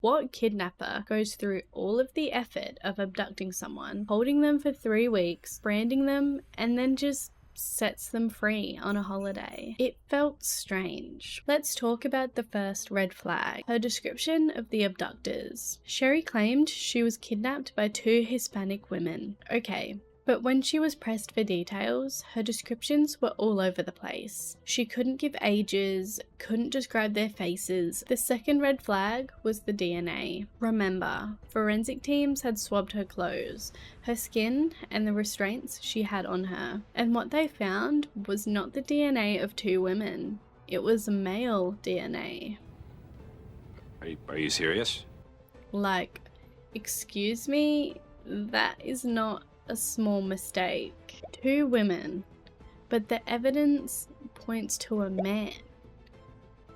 What kidnapper goes through all of the effort of abducting someone, holding them for 3 weeks, branding them, and then just sets them free on a holiday? It felt strange. Let's talk about the first red flag, her description of the abductors. Sherri claimed she was kidnapped by 2 Hispanic women. Okay. But when she was pressed for details, her descriptions were all over the place. She couldn't give ages, couldn't describe their faces. The second red flag was the DNA. Remember, forensic teams had swabbed her clothes, her skin, and the restraints she had on her. And what they found was not the DNA of 2 women. It was male DNA. Are you serious? Like, excuse me? That is not a small mistake. 2 women, but the evidence points to a man.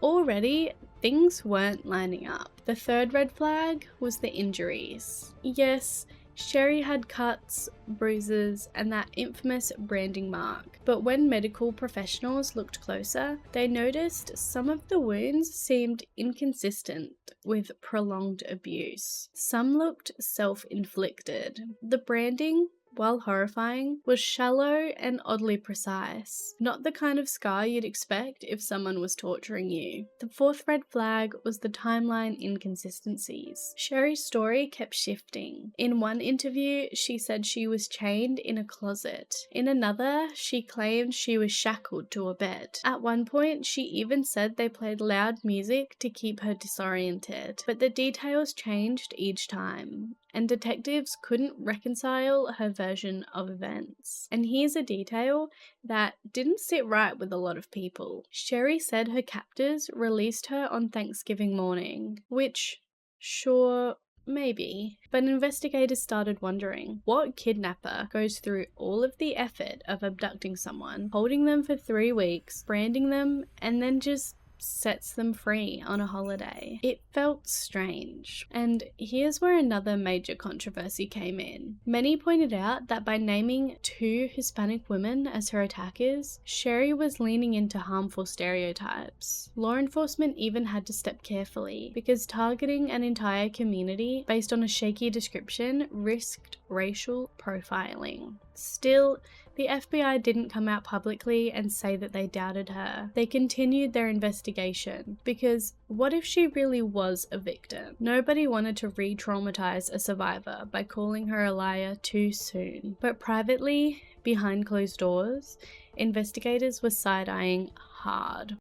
Already, things weren't lining up. The third red flag was the injuries. Yes, Sherri had cuts, bruises, and that infamous branding mark. But when medical professionals looked closer, they noticed some of the wounds seemed inconsistent with prolonged abuse. Some looked self-inflicted. The branding, while horrifying, was shallow and oddly precise. Not the kind of scar you'd expect if someone was torturing you. The fourth red flag was the timeline inconsistencies. Sherri's story kept shifting. In one interview, she said she was chained in a closet. In another, she claimed she was shackled to a bed. At one point, she even said they played loud music to keep her disoriented. But the details changed each time, and detectives couldn't reconcile her version of events. And here's a detail that didn't sit right with a lot of people. Sherri said her captors released her on Thanksgiving morning, which, sure, maybe. But investigators started wondering, what kidnapper goes through all of the effort of abducting someone, holding them for 3 weeks, branding them, and then just sets them free on a holiday? It felt strange. And here's where another major controversy came in. Many pointed out that by naming 2 Hispanic women as her attackers, Sherri was leaning into harmful stereotypes. Law enforcement even had to step carefully, because targeting an entire community based on a shaky description risked racial profiling. Still, the FBI didn't come out publicly and say that they doubted her. They continued their investigation, because what if she really was a victim? Nobody wanted to re-traumatize a survivor by calling her a liar too soon. But privately, behind closed doors, investigators were side-eyeing hard.